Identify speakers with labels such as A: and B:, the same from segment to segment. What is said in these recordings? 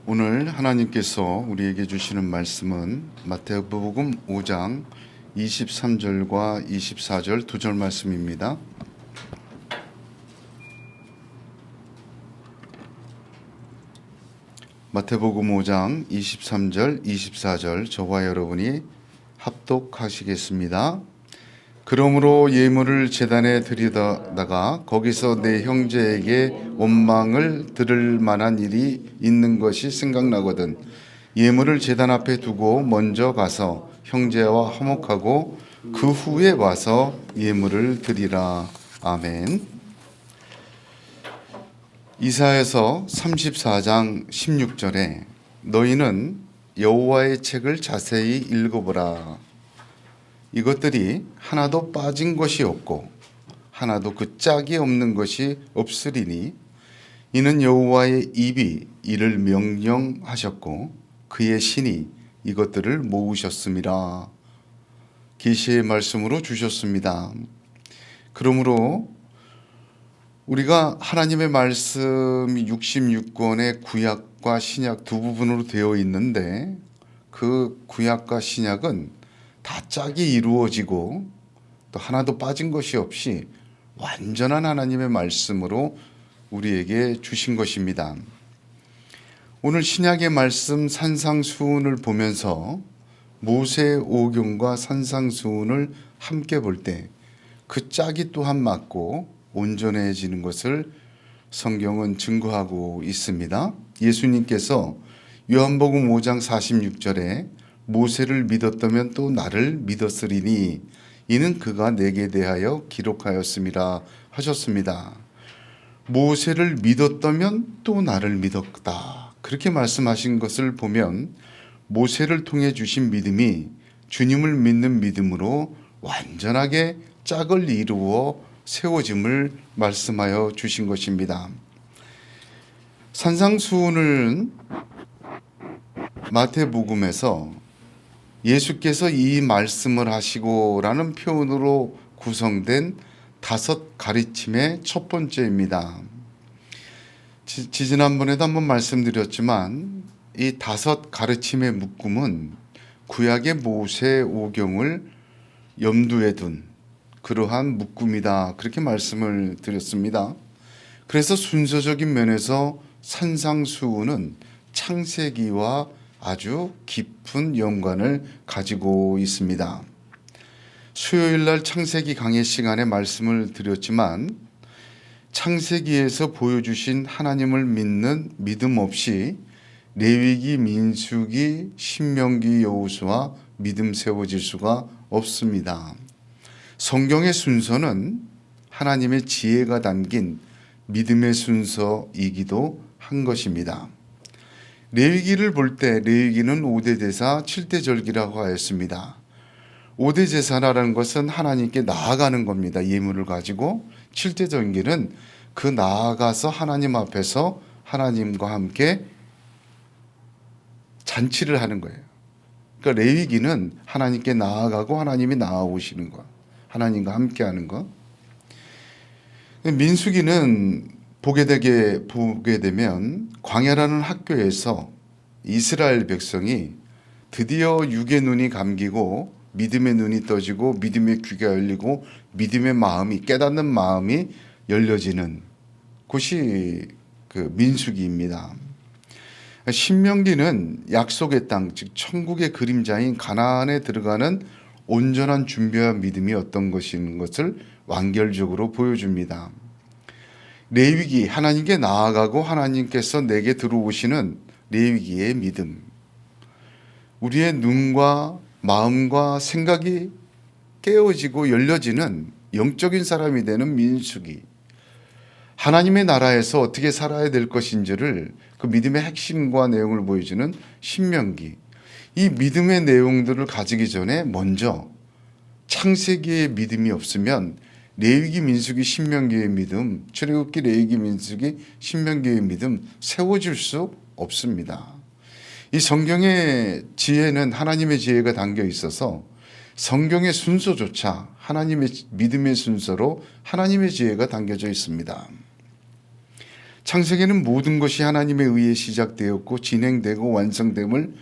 A: 오늘 하나님께서 우리에게 주시는 말씀은 마태복음 5장 23절과 24절 두 절 말씀입니다. 마태복음 5장 23절 24절 저와 여러분이 합독하시겠습니다. 그러므로 예물을 제단에 드리다가 거기서 내 형제에게 원망을 들을 만한 일이 있는 것이 생각나거든 예물을 제단 앞에 두고 먼저 가서 형제와 화목하고 그 후에 와서 예물을 드리라. 아멘. 이사야서 34장 16절에 너희는 여호와의 책을 자세히 읽어보라. 이것들이 하나도 빠진 것이 없고 하나도 그 짝이 없는 것이 없으리니 이는 여호와의 입이 이를 명령하셨고 그의 신이 이것들을 모으셨음이라. 계시의 말씀으로 주셨습니다. 그러므로 우리가 하나님의 말씀이 66권의 구약과 신약 두 부분으로 되어 있는데 그 구약과 신약은 다 짝이 이루어지고 또 하나도 빠진 것이 없이 완전한 하나님의 말씀으로 우리에게 주신 것입니다. 오늘 신약의 말씀 산상수훈을 보면서 모세 오경과 산상수훈을 함께 볼 때 그 짝이 또한 맞고 온전해지는 것을 성경은 증거하고 있습니다. 예수님께서 요한복음 5장 46절에 모세를 믿었다면 또 나를 믿었으리니 이는 그가 내게 대하여 기록하였음이라 하셨습니다. 모세를 믿었다면 또 나를 믿었다. 그렇게 말씀하신 것을 보면 모세를 통해 주신 믿음이 주님을 믿는 믿음으로 완전하게 짝을 이루어 세워짐을 말씀하여 주신 것입니다. 산상수훈은 마태복음에서 예수께서 이 말씀을 하시고라는 표현으로 구성된 다섯 가르침의 첫 번째입니다. 지난번에도 한번 말씀드렸지만 이 다섯 가르침의 묶음은 구약의 모세 오경을 염두에 둔 그러한 묶음이다. 그렇게 말씀을 드렸습니다. 그래서 순서적인 면에서 산상수훈은 창세기와 아주 깊은 연관을 가지고 있습니다. 수요일 날 창세기 강의 시간에 말씀을 드렸지만 창세기에서 보여주신 하나님을 믿는 믿음 없이 레위기, 민수기, 신명기, 여호수아 믿음 세워질 수가 없습니다. 성경의 순서는 하나님의 지혜가 담긴 믿음의 순서이기도 한 것입니다. 레위기를 볼 때 레위기는 5대 제사 7대 절기라고 하였습니다. 5대 제사라는 것은 하나님께 나아가는 겁니다. 예물을 가지고 7대 절기는 그 나아가서 하나님 앞에서 하나님과 함께 잔치를 하는 거예요. 그러니까 레위기는 하나님께 나아가고 하나님이 나아오시는 것, 하나님과 함께 하는 것. 민수기는 보게 되면 광야라는 학교에서 이스라엘 백성이 드디어 육의 눈이 감기고 믿음의 눈이 떠지고 믿음의 귀가 열리고 믿음의 마음이 깨닫는 마음이 열려지는 곳이 그 민수기입니다. 신명기는 약속의 땅, 즉 천국의 그림자인 가나안에 들어가는 온전한 준비와 믿음이 어떤 것인 것을 완결적으로 보여줍니다. 레위기, 하나님께 나아가고 하나님께서 내게 들어오시는 레위기의 믿음. 우리의 눈과 마음과 생각이 깨어지고 열려지는 영적인 사람이 되는 민수기. 하나님의 나라에서 어떻게 살아야 될 것인지를 그 믿음의 핵심과 내용을 보여주는 신명기. 이 믿음의 내용들을 가지기 전에 먼저 창세기의 믿음이 없으면 레위기, 민수기, 신명기의 믿음, 출애굽기, 레위기, 민수기, 신명기의 믿음 세워질 수 없습니다. 이 성경의 지혜는 하나님의 지혜가 담겨 있어서 성경의 순서조차 하나님의 믿음의 순서로 하나님의 지혜가 담겨져 있습니다. 창세기는 모든 것이 하나님에 의해 시작되었고 진행되고 완성됨을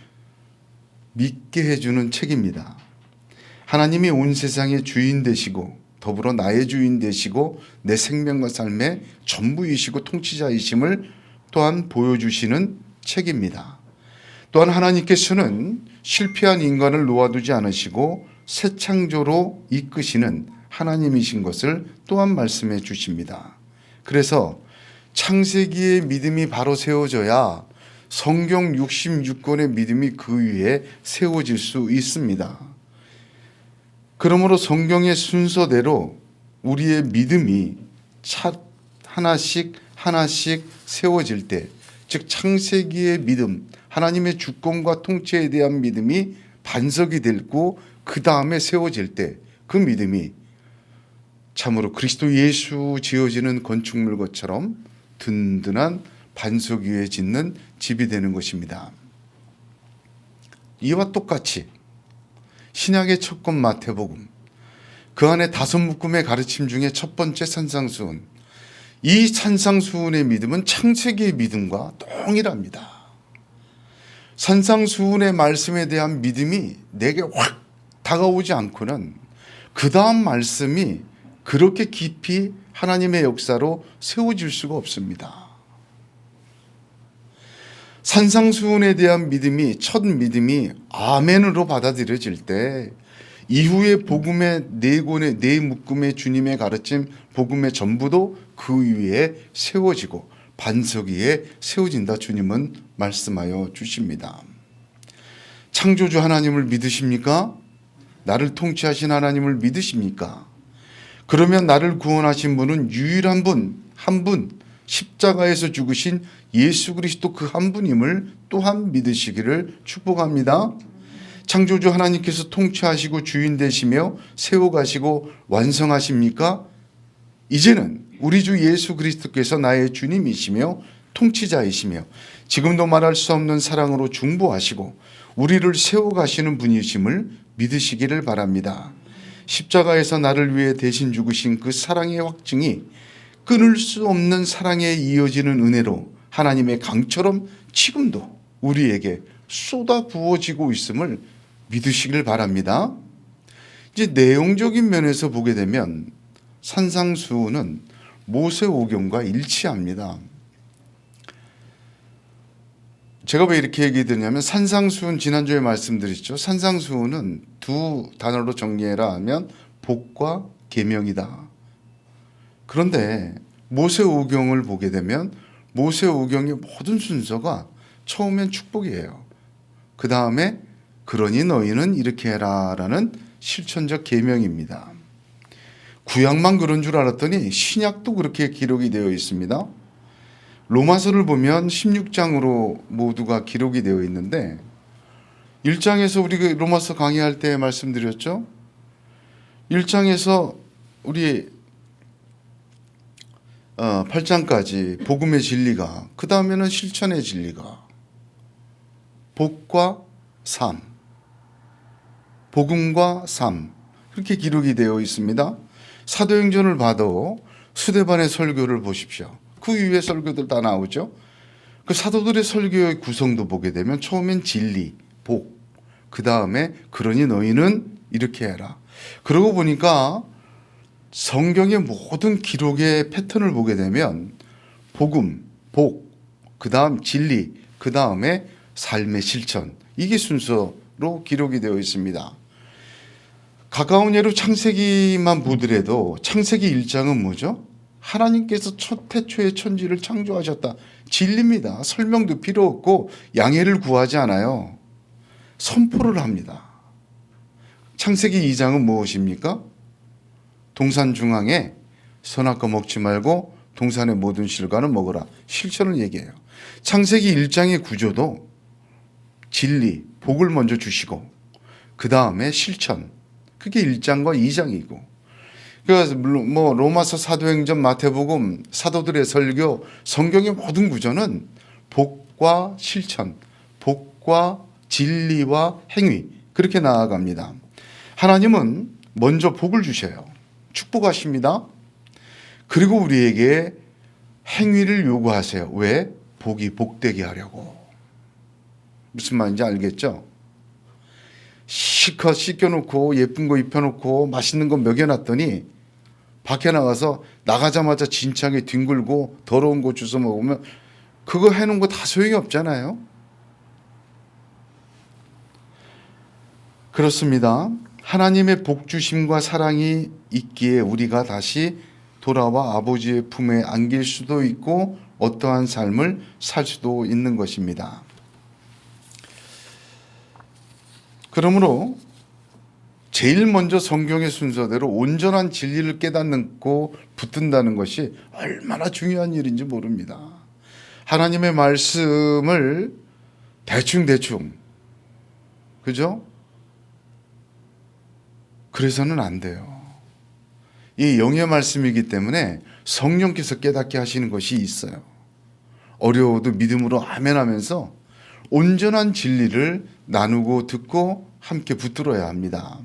A: 믿게 해주는 책입니다. 하나님이 온 세상의 주인 되시고 더불어 나의 주인 되시고 내 생명과 삶의 전부이시고 통치자이심을 또한 보여주시는 책입니다. 또한 하나님께서는 실패한 인간을 놓아두지 않으시고 새 창조로 이끄시는 하나님이신 것을 또한 말씀해 주십니다. 그래서 창세기의 믿음이 바로 세워져야 성경 66권의 믿음이 그 위에 세워질 수 있습니다. 그러므로 성경의 순서대로 우리의 믿음이 하나씩 세워질 때, 즉 창세기의 믿음, 하나님의 주권과 통치에 대한 믿음이 반석이 되고 그 다음에 세워질 때 그 믿음이 참으로 그리스도 예수 지어지는 건축물 것처럼 든든한 반석 위에 짓는 집이 되는 것입니다. 이와 똑같이 신약의 첫 권 마태복음, 그 안에 5묶음의 가르침 중에 첫 번째 산상수훈, 이 산상수훈의 믿음은 창세기의 믿음과 동일합니다. 산상수훈의 말씀에 대한 믿음이 내게 확 다가오지 않고는 그 다음 말씀이 그렇게 깊이 하나님의 역사로 세워질 수가 없습니다. 산상수훈에 대한 믿음이, 첫 믿음이 아멘으로 받아들여질 때 이후의 복음의 네 묶음의 주님의 가르침, 복음의 전부도 그 위에 세워지고 반석 위에 세워진다, 주님은 말씀하여 주십니다. 창조주 하나님을 믿으십니까? 나를 통치하신 하나님을 믿으십니까? 그러면 나를 구원하신 분은 유일한 분, 한 분, 십자가에서 죽으신 예수 그리스도 그 한 분임을 또한 믿으시기를 축복합니다. 창조주 하나님께서 통치하시고 주인 되시며 세워가시고 완성하십니까? 이제는 우리 주 예수 그리스도께서 나의 주님이시며 통치자이시며 지금도 말할 수 없는 사랑으로 중보하시고 우리를 세워가시는 분이심을 믿으시기를 바랍니다. 십자가에서 나를 위해 대신 죽으신 그 사랑의 확증이 끊을 수 없는 사랑에 이어지는 은혜로 하나님의 강처럼 지금도 우리에게 쏟아 부어지고 있음을 믿으시길 바랍니다. 이제 내용적인 면에서 보게 되면 산상수훈은 모세오경과 일치합니다. 제가 왜 이렇게 얘기 드리냐면 산상수훈, 지난주에 말씀드렸죠. 산상수훈은 두 단어로 정리해라 하면 복과 계명이다. 그런데 모세오경을 보게 되면 모세오경의 모든 순서가 처음엔 축복이에요. 그 다음에 그러니 너희는 이렇게 해라 라는 실천적 계명입니다. 구약만 그런 줄 알았더니 신약도 그렇게 기록이 되어 있습니다. 로마서를 보면 16장으로 모두가 기록이 되어 있는데 1장에서 우리 로마서 강의할 때 말씀드렸죠. 1장에서 우리 8장까지 복음의 진리가, 그 다음에는 실천의 진리가, 복과 삶, 복음과 삶, 그렇게 기록이 되어 있습니다. 사도행전을 봐도 수데반의 설교를 보십시오. 그 이후의 설교들 다 나오죠. 그 사도들의 설교의 구성도 보게 되면 처음엔 진리, 복, 그 다음에 그러니 너희는 이렇게 해라. 그러고 보니까 성경의 모든 기록의 패턴을 보게 되면 복음, 복, 그 다음 진리, 그 다음에 삶의 실천, 이게 순서로 기록이 되어 있습니다. 가까운 예로 창세기만 보더라도 창세기 1장은 뭐죠? 하나님께서 첫 태초의 천지를 창조하셨다. 진리입니다. 설명도 필요 없고 양해를 구하지 않아요. 선포를 합니다. 창세기 2장은 무엇입니까? 동산 중앙에 선악과 먹지 말고 동산의 모든 실과는 먹으라. 실천을 얘기해요. 창세기 1장의 구조도 진리, 복을 먼저 주시고 그 다음에 실천. 그게 1장과 2장이고, 그래서 뭐 로마서, 사도행전, 마태복음, 사도들의 설교, 성경의 모든 구조는 복과 실천, 복과 진리와 행위, 그렇게 나아갑니다. 하나님은 먼저 복을 주셔요. 축복하십니다. 그리고 우리에게 행위를 요구하세요. 왜? 복이 복되게 하려고. 무슨 말인지 알겠죠? 실컷 씻겨놓고 예쁜 거 입혀놓고 맛있는 거 먹여놨더니 밖에 나가서 나가자마자 진창에 뒹굴고 더러운 거 주워 먹으면 그거 해놓은 거 다 소용이 없잖아요. 그렇습니다. 하나님의 복주심과 사랑이 있기에 우리가 다시 돌아와 아버지의 품에 안길 수도 있고 어떠한 삶을 살 수도 있는 것입니다. 그러므로 제일 먼저 성경의 순서대로 온전한 진리를 깨닫고 붙든다는 것이 얼마나 중요한 일인지 모릅니다. 하나님의 말씀을 대충 그죠? 그래서는 안 돼요. 이 영의 말씀이기 때문에 성령께서 깨닫게 하시는 것이 있어요. 어려워도 믿음으로 아멘 하면서 온전한 진리를 나누고 듣고 함께 붙들어야 합니다.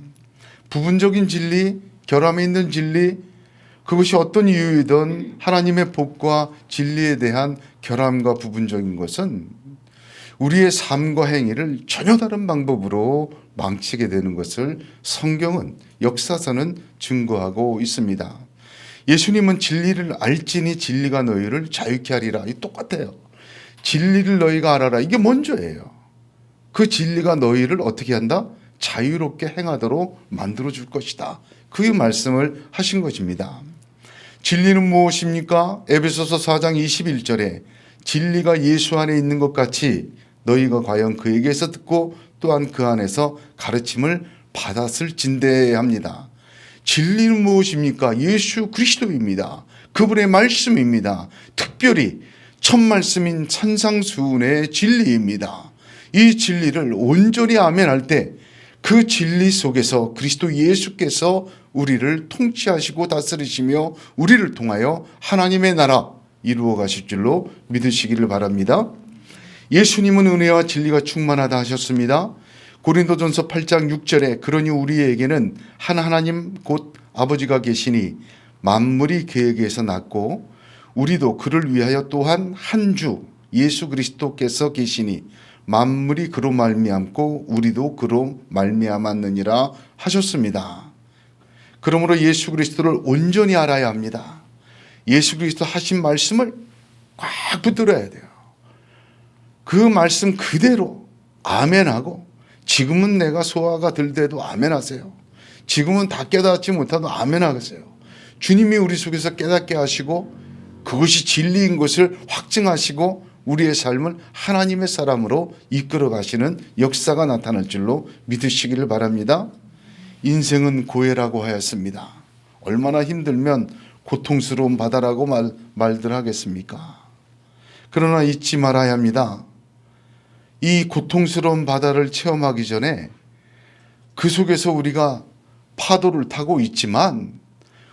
A: 부분적인 진리, 결함이 있는 진리, 그것이 어떤 이유이든 하나님의 복과 진리에 대한 결함과 부분적인 것은 우리의 삶과 행위를 전혀 다른 방법으로 망치게 되는 것을 성경은, 역사서는 증거하고 있습니다. 예수님은 진리를 알지니 진리가 너희를 자유케 하리라. 이 똑같아요. 진리를 너희가 알아라. 이게 먼저예요. 그 진리가 너희를 어떻게 한다? 자유롭게 행하도록 만들어 줄 것이다. 그 말씀을 하신 것입니다. 진리는 무엇입니까? 에베소서 4장 21절에 진리가 예수 안에 있는 것 같이 너희가 과연 그에게서 듣고 또한 그 안에서 가르침을 받았을 진대해야 합니다. 진리는 무엇입니까? 예수 그리스도입니다. 그분의 말씀입니다. 특별히 첫 말씀인 산상수훈의 진리입니다. 이 진리를 온전히 아멘할 때 그 진리 속에서 그리스도 예수께서 우리를 통치하시고 다스리시며 우리를 통하여 하나님의 나라 이루어 가실 줄로 믿으시기를 바랍니다. 예수님은 은혜와 진리가 충만하다 하셨습니다. 고린도전서 8장 6절에 그러니 우리에게는 한 하나님 곧 아버지가 계시니 만물이 그에게서 났고 우리도 그를 위하여 또한 한 주 예수 그리스도께서 계시니 만물이 그로 말미암고 우리도 그로 말미암았느니라 하셨습니다. 그러므로 예수 그리스도를 온전히 알아야 합니다. 예수 그리스도 하신 말씀을 꽉 붙들어야 돼요. 그 말씀 그대로 아멘하고 지금은 내가 소화가 들 때도 아멘하세요. 지금은 다 깨닫지 못하도 아멘하세요. 주님이 우리 속에서 깨닫게 하시고 그것이 진리인 것을 확증하시고 우리의 삶을 하나님의 사람으로 이끌어 가시는 역사가 나타날 줄로 믿으시기를 바랍니다. 인생은 고해라고 하였습니다. 얼마나 힘들면 고통스러운 바다라고 말들 하겠습니까? 그러나 잊지 말아야 합니다. 이 고통스러운 바다를 체험하기 전에 그 속에서 우리가 파도를 타고 있지만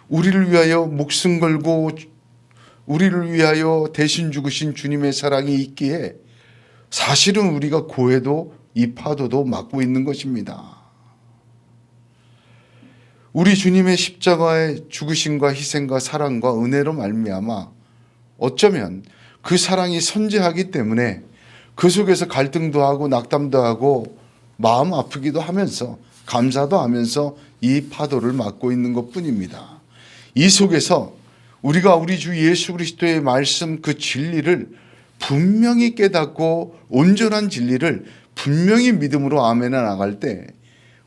A: 우리를 위하여 목숨 걸고 우리를 위하여 대신 죽으신 주님의 사랑이 있기에 사실은 우리가 고해도 이 파도도 막고 있는 것입니다. 우리 주님의 십자가의 죽으심과 희생과 사랑과 은혜로 말미암아 어쩌면 그 사랑이 선재하기 때문에 그 속에서 갈등도 하고 낙담도 하고 마음 아프기도 하면서 감사도 하면서 이 파도를 막고 있는 것뿐입니다. 이 속에서 우리가 우리 주 예수 그리스도의 말씀 그 진리를 분명히 깨닫고 온전한 진리를 분명히 믿음으로 아멘해 나갈 때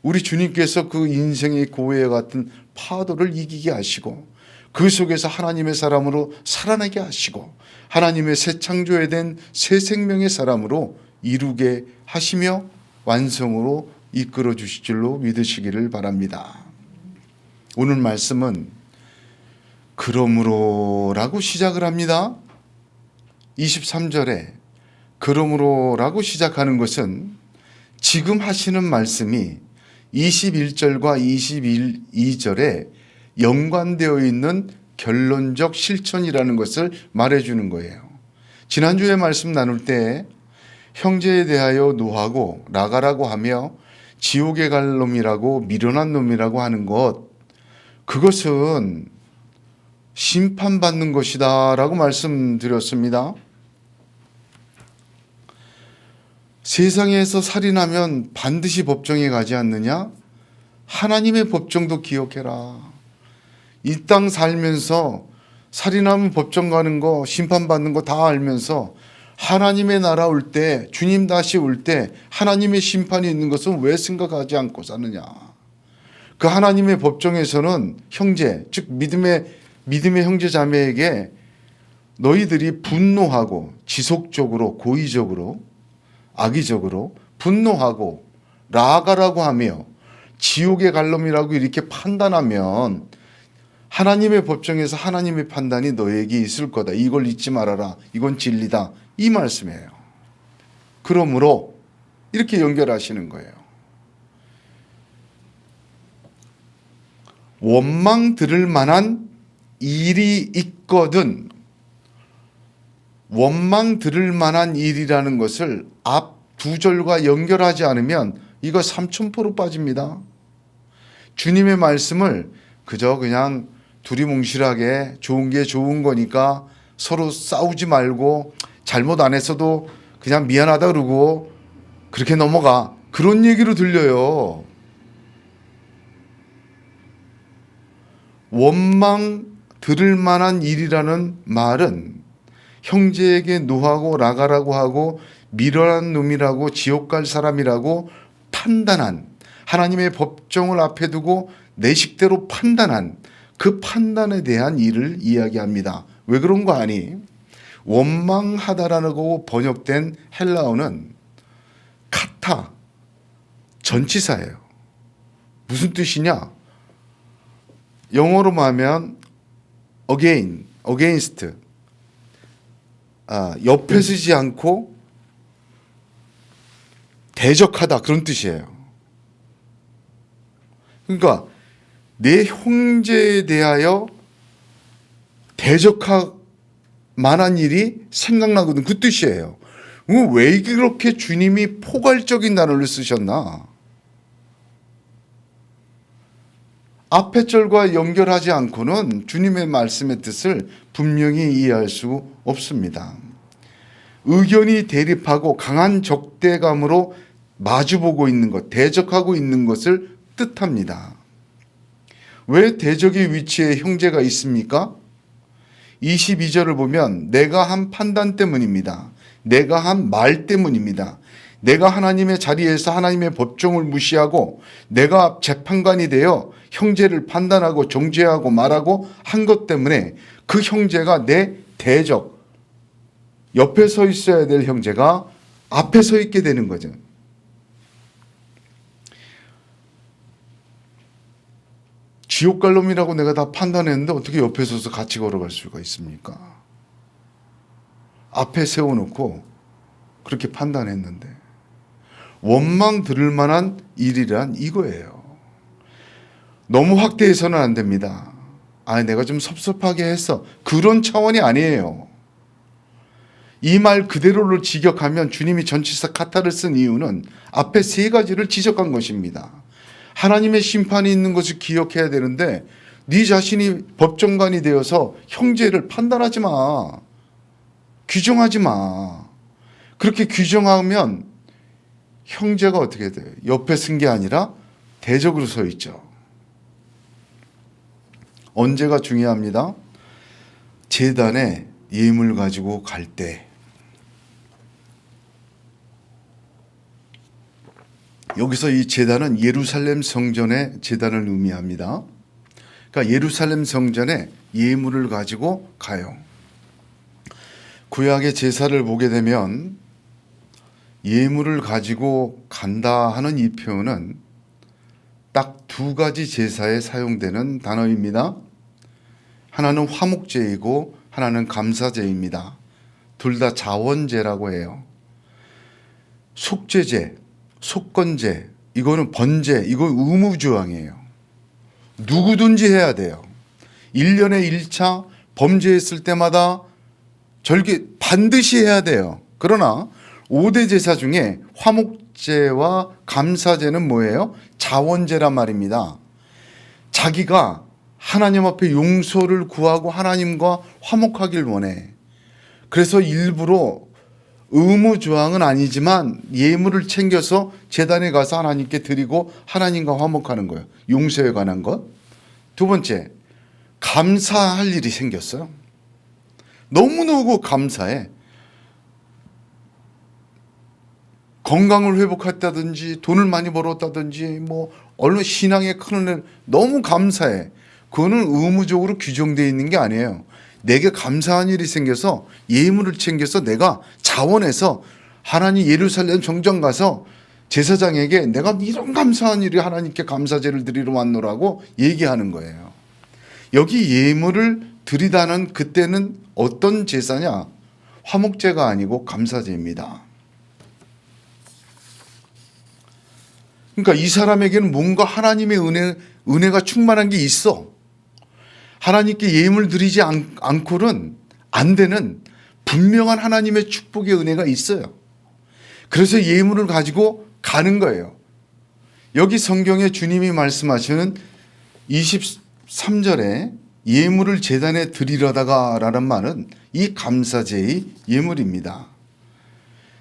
A: 우리 주님께서 그 인생의 고해 같은 파도를 이기게 하시고 그 속에서 하나님의 사람으로 살아나게 하시고 하나님의 새 창조에 된 새 생명의 사람으로 이루게 하시며 완성으로 이끌어 주실 줄로 믿으시기를 바랍니다. 오늘 말씀은 그러므로라고 시작을 합니다. 23절에 그러므로라고 시작하는 것은 지금 하시는 말씀이 21절과 22절에 연관되어 있는 결론적 실천이라는 것을 말해주는 거예요. 지난주에 말씀 나눌 때 형제에 대하여 노하고 나가라고 하며 지옥에 갈 놈이라고 미련한 놈이라고 하는 것, 그것은 심판받는 것이다 라고 말씀드렸습니다. 세상에서 살인하면 반드시 법정에 가지 않느냐? 하나님의 법정도 기억해라. 이 땅 살면서 살인하면 법정 가는 거, 심판받는 거 다 알면서 하나님의 나라 올 때, 주님 다시 올 때 하나님의 심판이 있는 것은 왜 생각하지 않고 사느냐? 그 하나님의 법정에서는 형제, 즉 믿음의 형제 자매에게 너희들이 분노하고 지속적으로 고의적으로 악의적으로 분노하고 라가라고 하며 지옥의 갈놈이라고 이렇게 판단하면 하나님의 법정에서 하나님의 판단이 너에게 있을 거다. 이걸 잊지 말아라. 이건 진리다. 이 말씀이에요. 그러므로 이렇게 연결하시는 거예요. 원망 들을 만한 일이 있거든. 원망 들을 만한 일이라는 것을 앞 두 절과 연결하지 않으면 이거 3000% 빠집니다. 주님의 말씀을 그냥 두리뭉실하게 좋은 게 좋은 거니까 서로 싸우지 말고 잘못 안 했어도 그냥 미안하다 그러고 그렇게 넘어가. 그런 얘기로 들려요. 원망 들을 만한 일이라는 말은 형제에게 노하고 라가라고 하고 미련한 놈이라고 지옥 갈 사람이라고 판단한, 하나님의 법정을 앞에 두고 내 식대로 판단한 그 판단에 대한 일을 이야기합니다. 왜 그런 거 아니? 원망하다라고 번역된 헬라어는 카타, 전치사예요. 무슨 뜻이냐? 영어로 하면 again, against, 옆에 서지 않고 대적하다, 그런 뜻이에요. 그러니까 내 형제에 대하여 대적할 만한 일이 생각나거든, 그 뜻이에요. 왜 그렇게 주님이 포괄적인 단어를 쓰셨나? 앞에 절과 연결하지 않고는 주님의 말씀의 뜻을 분명히 이해할 수 없습니다. 의견이 대립하고 강한 적대감으로 마주보고 있는 것, 대적하고 있는 것을 뜻합니다. 왜 대적의 위치에 형제가 있습니까? 22절을 보면 내가 한 판단 때문입니다. 내가 한 말 때문입니다. 내가 하나님의 자리에서 하나님의 법정을 무시하고 내가 재판관이 되어 형제를 판단하고 정죄하고 말하고 한 것 때문에 그 형제가 내 대적, 옆에 서 있어야 될 형제가 앞에 서 있게 되는 거죠. 지옥 갈 놈이라고 내가 다 판단했는데 어떻게 옆에 서서 같이 걸어갈 수가 있습니까? 앞에 세워놓고 그렇게 판단했는데. 원망 들을 만한 일이란 이거예요. 너무 확대해서는 안 됩니다. 내가 좀 섭섭하게 했어. 그런 차원이 아니에요. 이 말 그대로를 직역하면 주님이 전치사 카타를 쓴 이유는 앞에 세 가지를 지적한 것입니다. 하나님의 심판이 있는 것을 기억해야 되는데 네 자신이 법정관이 되어서 형제를 판단하지 마. 규정하지 마. 그렇게 규정하면 형제가 어떻게 돼요? 옆에 쓴 게 아니라 대적으로 서 있죠. 언제가 중요합니다. 제단에 예물 가지고 갈 때. 여기서 이 제단은 예루살렘 성전의 제단을 의미합니다. 그러니까 예루살렘 성전에 예물을 가지고 가요. 구약의 제사를 보게 되면 예물을 가지고 간다 하는 이 표현은 딱 두 가지 제사에 사용되는 단어입니다. 하나는 화목제이고 하나는 감사제입니다. 둘 다 자원제라고 해요. 속죄제, 속건제, 이거는 번제, 이거 의무조항이에요. 누구든지 해야 돼요. 1년에 1차 범죄했을 때마다 절개 반드시 해야 돼요. 그러나 5대 제사 중에 화목제와 감사제는 뭐예요? 자원제란 말입니다. 자기가 하나님 앞에 용서를 구하고 하나님과 화목하길 원해. 그래서 일부러 의무조항은 아니지만 예물을 챙겨서 제단에 가서 하나님께 드리고 하나님과 화목하는 거예요. 용서에 관한 것. 두 번째, 감사할 일이 생겼어요. 너무너무 감사해. 건강을 회복했다든지 돈을 많이 벌었다든지 얼른 신앙에 큰 은혜, 너무 감사해. 그거는 의무적으로 규정되어 있는 게 아니에요. 내게 감사한 일이 생겨서 예물을 챙겨서 내가 자원해서 하나님 예루살렘 정정 가서 제사장에게 내가 이런 감사한 일이 하나님께 감사제를 드리러 왔노라고 얘기하는 거예요. 여기 예물을 드리다는 그때는 어떤 제사냐? 화목제가 아니고 감사제입니다. 그러니까 이 사람에게는 뭔가 하나님의 은혜가 충만한 게 있어. 하나님께 예물 드리지 않고는 안 되는 분명한 하나님의 축복의 은혜가 있어요. 그래서 예물을 가지고 가는 거예요. 여기 성경에 주님이 말씀하시는 23절에 예물을 제단에 드리려다가 라는 말은 이 감사제의 예물입니다.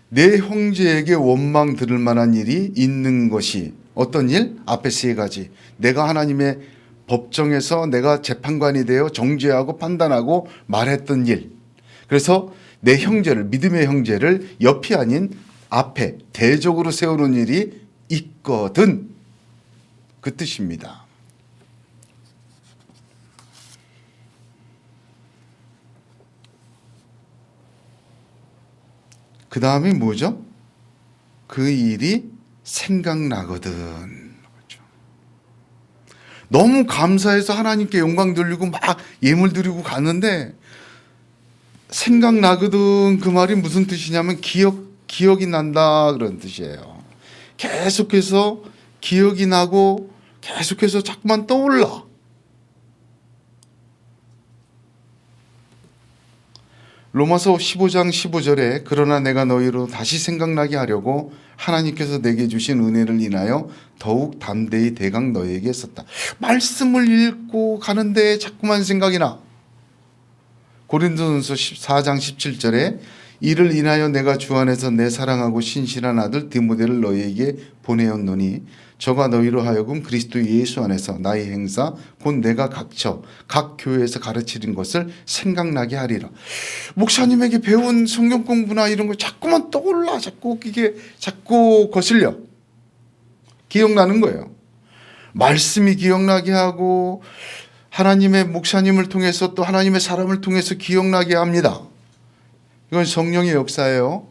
A: 내 형제에게 원망 들을 만한 일이 있는 것이 어떤 일? 앞에 세 가지. 내가 하나님의 법정에서 내가 재판관이 되어 정죄하고 판단하고 말했던 일. 그래서 내 형제를, 믿음의 형제를 옆이 아닌 앞에 대적으로 세우는 일이 있거든. 그 뜻입니다. 그 다음이 뭐죠? 그 일이 생각나거든. 그렇죠. 너무 감사해서 하나님께 영광 돌리고 막 예물 드리고 가는데 생각나거든. 그 말이 무슨 뜻이냐면 기억이 난다 그런 뜻이에요. 계속해서 기억이 나고 계속해서 자꾸만 떠올라. 로마서 15장 15절에 그러나 내가 너희로 다시 생각나게 하려고 하나님께서 내게 주신 은혜를 인하여 더욱 담대히 대강 너희에게 썼다. 말씀을 읽고 가는데 자꾸만 생각이 나. 고린도전서 14장 17절에 이를 인하여 내가 주 안에서 내 사랑하고 신실한 아들 디모데를 너희에게 보내었노니 저가 너희로 하여금 그리스도 예수 안에서 나의 행사 곧 내가 각처 각 교회에서 가르치는 것을 생각나게 하리라. 목사님에게 배운 성경 공부나 이런 거 자꾸만 떠올라. 자꾸 거슬려. 기억나는 거예요. 말씀이 기억나게 하고 하나님의 목사님을 통해서 또 하나님의 사람을 통해서 기억나게 합니다. 이건 성령의 역사예요.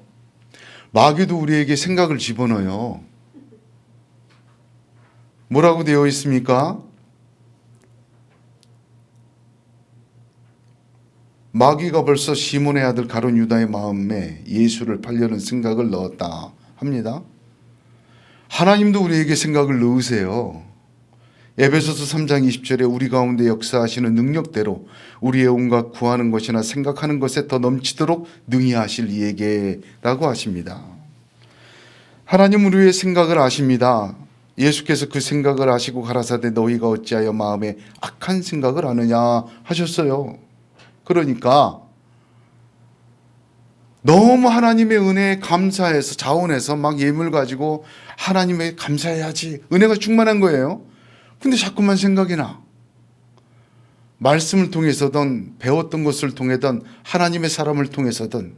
A: 마귀도 우리에게 생각을 집어넣어요. 뭐라고 되어 있습니까? 마귀가 벌써 시몬의 아들 가룟 유다의 마음에 예수를 팔려는 생각을 넣었다 합니다. 하나님도 우리에게 생각을 넣으세요. 에베소서 3장 20절에 우리 가운데 역사하시는 능력대로 우리의 온갖 구하는 것이나 생각하는 것에 더 넘치도록 능히 하실 이에게 라고 하십니다. 하나님 우리의 생각을 아십니다. 예수께서 그 생각을 아시고 가라사대 너희가 어찌하여 마음에 악한 생각을 하느냐 하셨어요. 그러니까 너무 하나님의 은혜에 감사해서 자원해서 막 예물 가지고 하나님에 감사해야지 은혜가 충만한 거예요. 근데 자꾸만 생각이 나. 말씀을 통해서든 배웠던 것을 통해든 하나님의 사람을 통해서든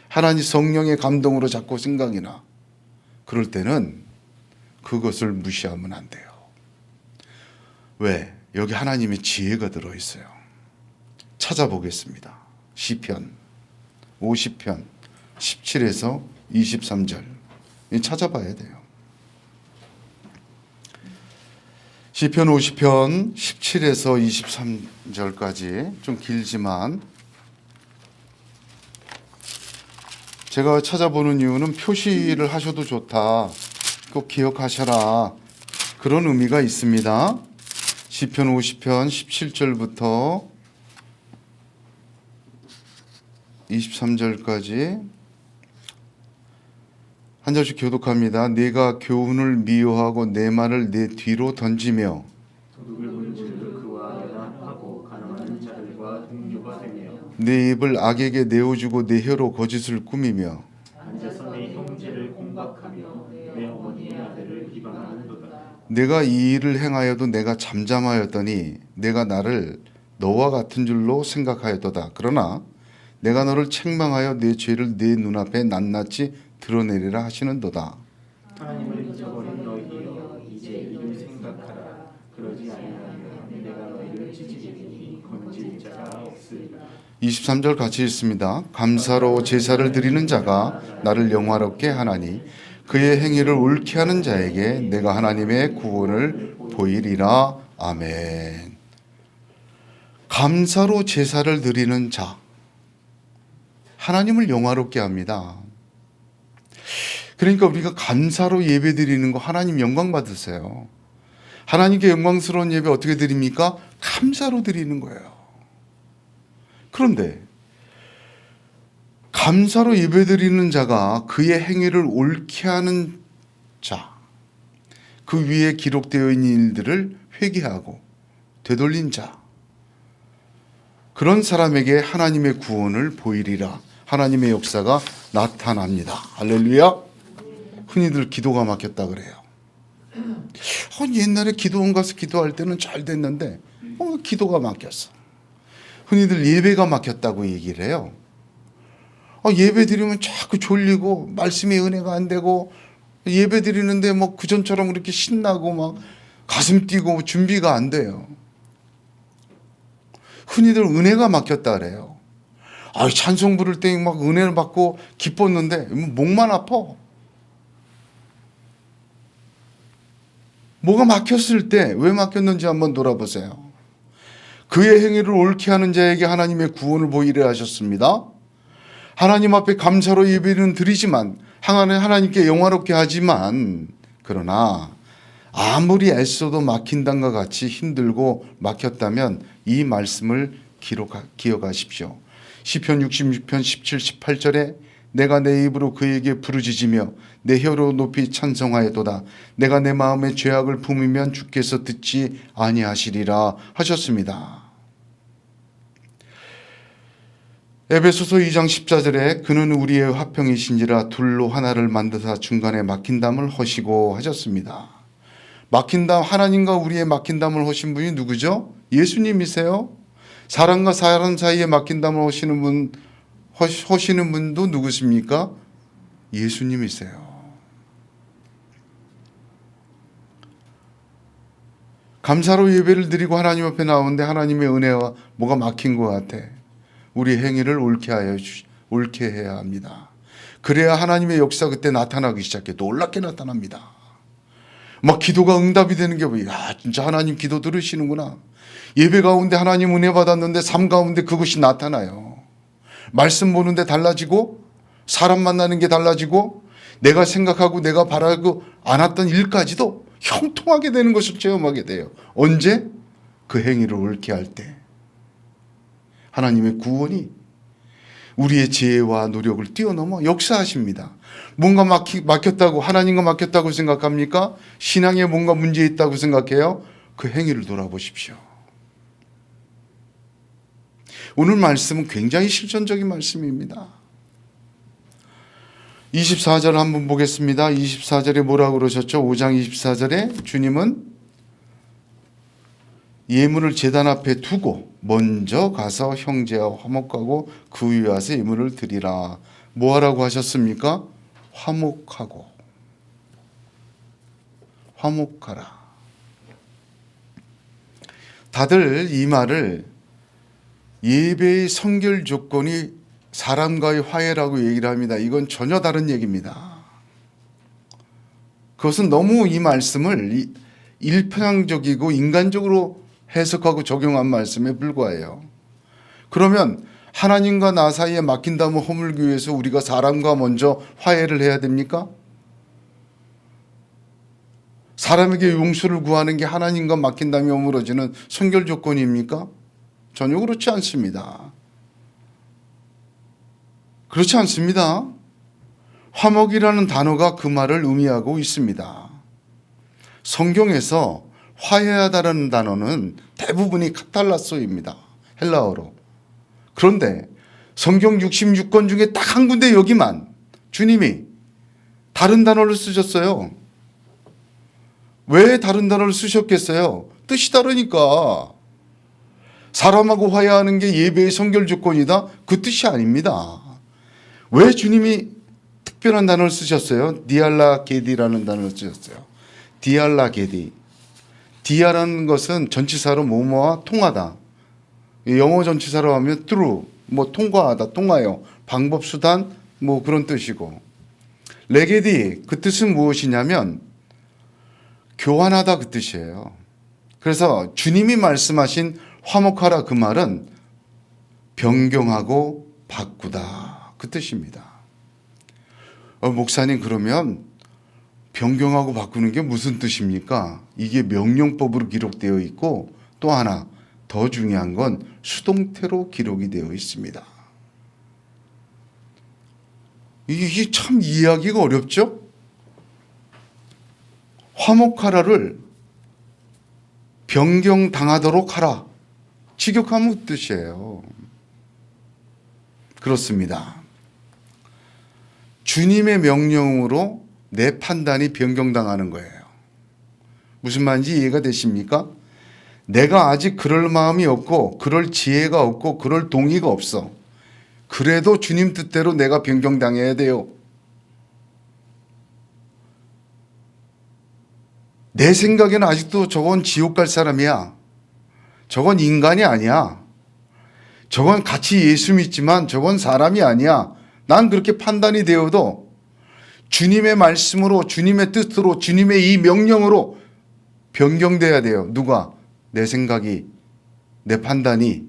A: 하나님 성령의 감동으로 자꾸 생각이 나. 그럴 때는 그것을 무시하면 안 돼요. 왜? 여기 하나님의 지혜가 들어있어요. 찾아보겠습니다. 시편 50편 17에서 23절 찾아봐야 돼요. 시편 50편 17에서 23절까지 좀 길지만 제가 찾아보는 이유는 표시를 하셔도 좋다. 꼭 기억하셔라. 그런 의미가 있습니다. 시편 50편 17절부터 23절까지 한 절씩 교독합니다. 네가 교훈을 미워하고 내 말을 내 뒤로 던지며
B: 도둑을 본질도 그와 내가
A: 내 입을 악에게 내어주고 내 혀로 거짓을 꾸미며
B: 앉아서 내 형제를 공박하며 내 어머니의 아들을 비방하는도다.
A: 내가 이 일을 행하여도 내가 잠잠하였더니 내가 나를 너와 같은 줄로 생각하였도다. 그러나 내가 너를 책망하여 내 죄를 내 눈앞에 낱낱이 드러내리라 하시는도다.
B: 하나님을 잊어버린 너희여 이제 이를 생각하라. 그러지 아니하면 내가 너희를 찢으리니 건질 자가 없으리라.
A: 23절 같이 읽습니다. 감사로 제사를 드리는 자가 나를 영화롭게 하나니 그의 행위를 옳게 하는 자에게 내가 하나님의 구원을 보이리라. 아멘. 감사로 제사를 드리는 자, 하나님을 영화롭게 합니다. 그러니까 우리가 감사로 예배 드리는 거 하나님 영광 받으세요. 하나님께 영광스러운 예배 어떻게 드립니까? 감사로 드리는 거예요. 그런데 감사로 예배 드리는 자가 그의 행위를 옳게 하는 자, 그 위에 기록되어 있는 일들을 회개하고 되돌린 자, 그런 사람에게 하나님의 구원을 보이리라. 하나님의 역사가 나타납니다. 할렐루야. 흔히들 기도가 막혔다 그래요. 옛날에 기도원 가서 기도할 때는 잘 됐는데 기도가 막혔어. 흔히들 예배가 막혔다고 얘기를 해요. 예배 드리면 자꾸 졸리고 말씀의 은혜가 안 되고 예배 드리는데 뭐 그전처럼 그렇게 신나고 막 가슴 뛰고 준비가 안 돼요. 흔히들 은혜가 막혔다 그래요. 찬송 부를 때 막 은혜를 받고 기뻤는데 목만 아파. 뭐가 막혔을 때 왜 막혔는지 한번 돌아보세요. 그의 행위를 옳게 하는 자에게 하나님의 구원을 보이려 하셨습니다. 하나님 앞에 감사로 예배는 드리지만 하나님께 영화롭게 하지만 그러나 아무리 애써도 막힌단과 같이 힘들고 막혔다면 이 말씀을 기억하십시오. 시편 66편 17, 18절에 내가 내 입으로 그에게 부르짖으며 내 혀로 높이 찬송하였도다. 내가 내 마음의 죄악을 품으면 주께서 듣지 아니하시리라 하셨습니다. 에베소서 2장 14절에 그는 우리의 화평이신지라 둘로 하나를 만드사 중간에 막힌 담을 허시고 하셨습니다. 막힌 담, 하나님과 우리의 막힌 담을 허신 분이 누구죠? 예수님이세요. 사람과 사람 사이에 막힌 담을 허시는 분도 누구십니까? 예수님이세요. 감사로 예배를 드리고 하나님 앞에 나오는데 하나님의 은혜와 뭐가 막힌 것 같아. 우리 행위를 옳게 해야 합니다. 그래야 하나님의 역사 그때 나타나기 시작해. 놀랍게 나타납니다. 막 기도가 응답이 되는 게 뭐야. 진짜 하나님 기도 들으시는구나. 예배 가운데 하나님 은혜 받았는데 삶 가운데 그것이 나타나요. 말씀 보는데 달라지고 사람 만나는 게 달라지고 내가 생각하고 내가 바라고 않았던 일까지도 형통하게 되는 것을 체험하게 돼요. 언제? 그 행위를 옳게 할 때. 하나님의 구원이 우리의 지혜와 노력을 뛰어넘어 역사하십니다. 뭔가 막혔다고, 하나님과 막혔다고 생각합니까? 신앙에 뭔가 문제 있다고 생각해요? 그 행위를 돌아보십시오. 오늘 말씀은 굉장히 실천적인 말씀입니다. 24절 한번 보겠습니다. 24절에 뭐라고 그러셨죠? 5장 24절에 주님은 예물을 제단 앞에 두고 먼저 가서 형제와 화목하고 그 위에 와서 예물을 드리라. 뭐 하라고 하셨습니까? 화목하고. 화목하라. 다들 이 말을 예배의 선결 조건이 사람과의 화해라고 얘기를 합니다. 이건 전혀 다른 얘기입니다. 그것은 너무 이 말씀을 일편향적이고 인간적으로 해석하고 적용한 말씀에 불과해요. 그러면 하나님과 나 사이에 막힌 담을 허물기 위해서 우리가 사람과 먼저 화해를 해야 됩니까? 사람에게 용서를 구하는 게 하나님과 막힌 담이 허물어지는 선결 조건입니까? 전혀 그렇지 않습니다. 그렇지 않습니다. 화목이라는 단어가 그 말을 의미하고 있습니다. 성경에서 화해하다라는 단어는 대부분이 카탈라소입니다. 헬라어로. 그런데 성경 66권 중에 딱 한 군데 여기만 주님이 다른 단어를 쓰셨어요. 왜 다른 단어를 쓰셨겠어요? 뜻이 다르니까. 사람하고 화해하는 게 예배의 성결 조건이다? 그 뜻이 아닙니다. 왜 주님이 특별한 단어를 쓰셨어요? 디알라 게디라는 단어를 쓰셨어요. 디알라 게디. 디아라는 것은 전치사로 뭐뭐와 통하다. 영어 전치사로 하면 through, 뭐 통과하다, 통하여, 방법, 수단, 뭐 그런 뜻이고. 레게디, 그 뜻은 무엇이냐면 교환하다 그 뜻이에요. 그래서 주님이 말씀하신 화목하라 그 말은 변경하고 바꾸다 그 뜻입니다. 목사님 그러면 변경하고 바꾸는 게 무슨 뜻입니까? 이게 명령법으로 기록되어 있고 또 하나 더 중요한 건 수동태로 기록이 되어 있습니다. 이게 참 이해하기가 어렵죠? 화목하라를 변경당하도록 하라. 직역하면 그 뜻이에요. 그렇습니다. 주님의 명령으로 내 판단이 변경당하는 거예요. 무슨 말인지 이해가 되십니까? 내가 아직 그럴 마음이 없고 그럴 지혜가 없고 그럴 동의가 없어. 그래도 주님 뜻대로 내가 변경당해야 돼요. 내 생각에는 아직도 저건 지옥 갈 사람이야. 저건 인간이 아니야. 저건 같이 예수 믿지만 저건 사람이 아니야. 난 그렇게 판단이 되어도 주님의 말씀으로 주님의 뜻으로 주님의 이 명령으로 변경돼야 돼요. 누가? 내 생각이, 내 판단이,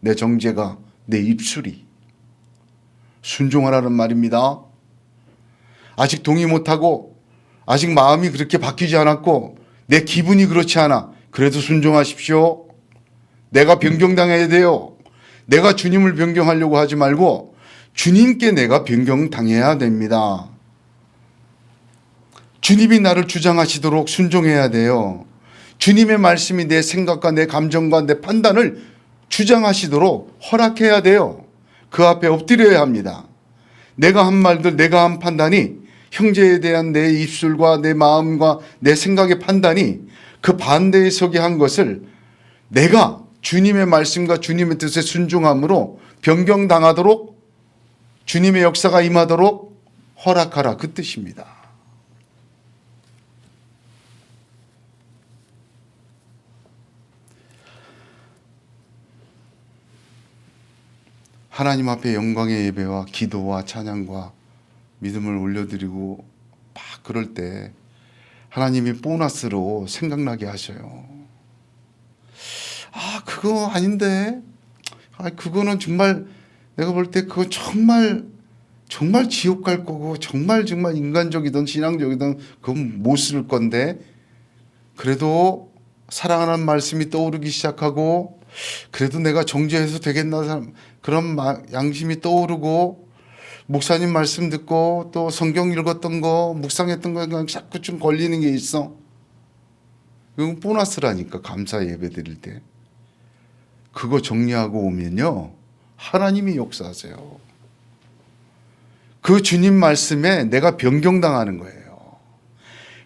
A: 내 정죄가, 내 입술이. 순종하라는 말입니다. 아직 동의 못하고 아직 마음이 그렇게 바뀌지 않았고 내 기분이 그렇지 않아. 그래도 순종하십시오. 내가 변경당해야 돼요. 내가 주님을 변경하려고 하지 말고 주님께 내가 변경당해야 됩니다. 주님이 나를 주장하시도록 순종해야 돼요. 주님의 말씀이 내 생각과 내 감정과 내 판단을 주장하시도록 허락해야 돼요. 그 앞에 엎드려야 합니다. 내가 한 말들, 내가 한 판단이 형제에 대한 내 입술과 내 마음과 내 생각의 판단이 그 반대에 서게 한 것을 내가 주님의 말씀과 주님의 뜻에 순종함으로 변경당하도록 주님의 역사가 임하도록 허락하라 그 뜻입니다. 하나님 앞에 영광의 예배와 기도와 찬양과 믿음을 올려드리고 막 그럴 때 하나님이 보너스로 생각나게 하셔요. 아, 그거 아닌데. 아, 그거는 정말 내가 볼 때 그거 정말 지옥 갈 거고 정말 인간적이든 신앙적이든 그건 못 쓸 건데 그래도 사랑하는 말씀이 떠오르기 시작하고 그래도 내가 정죄해서 되겠나 그런 양심이 떠오르고 목사님 말씀 듣고 또 성경 읽었던 거 묵상했던 거 그냥 자꾸 좀 걸리는 게 있어. 이건 보너스라니까. 감사 예배 드릴 때 그거 정리하고 오면요 하나님이 역사하세요. 그 주님 말씀에 내가 변경당하는 거예요.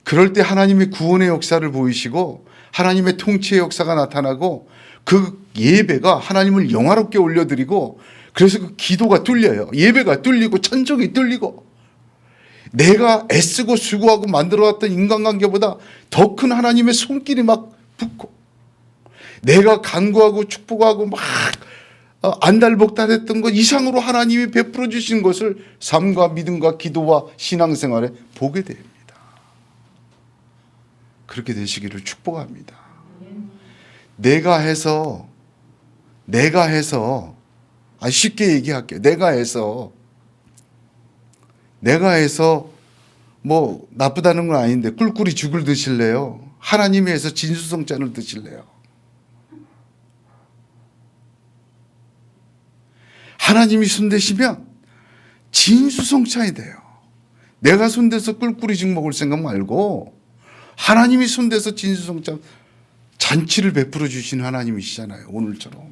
A: 그럴 때 하나님이 구원의 역사를 보이시고 하나님의 통치의 역사가 나타나고 그 예배가 하나님을 영화롭게 올려드리고 그래서 그 기도가 뚫려요. 예배가 뚫리고 천정이 뚫리고 내가 애쓰고 수고하고 만들어왔던 인간관계보다 더 큰 하나님의 손길이 막 붙고 내가 간구하고 축복하고 막 안달복달했던 것 이상으로 하나님이 베풀어 주신 것을 삶과 믿음과 기도와 신앙생활에 보게 됩니다. 그렇게 되시기를 축복합니다. 내가 해서 쉽게 얘기할게요. 내가 해서 뭐 나쁘다는 건 아닌데 꿀꿀이 죽을 드실래요? 하나님이 해서 진수성찬을 드실래요? 하나님이 손대시면 진수성찬이 돼요. 내가 손대서 꿀꿀이 죽 먹을 생각 말고 하나님이 손대서 진수성찬 잔치를 베풀어 주신 하나님이시잖아요. 오늘처럼.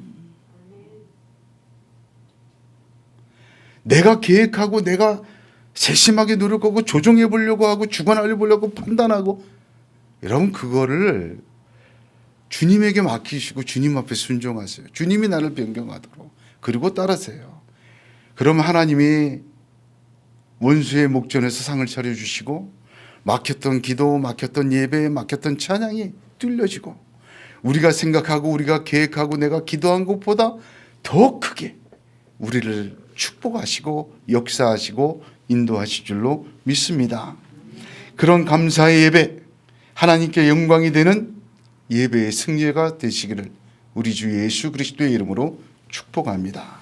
A: 내가 계획하고 내가 세심하게 노력하고 조정해 보려고 하고 주관하려 보려고 판단하고, 여러분 그거를 주님에게 맡기시고 주님 앞에 순종하세요. 주님이 나를 변경하도록. 그리고 따르세요. 그럼 하나님이 원수의 목전에서 상을 차려주시고 막혔던 기도, 막혔던 예배, 막혔던 찬양이 뚫려지고 우리가 생각하고 우리가 계획하고 내가 기도한 것보다 더 크게 우리를 축복하시고 역사하시고 인도하실 줄로 믿습니다. 그런 감사의 예배, 하나님께 영광이 되는 예배의 승리가 되시기를 우리 주 예수 그리스도의 이름으로 축복합니다.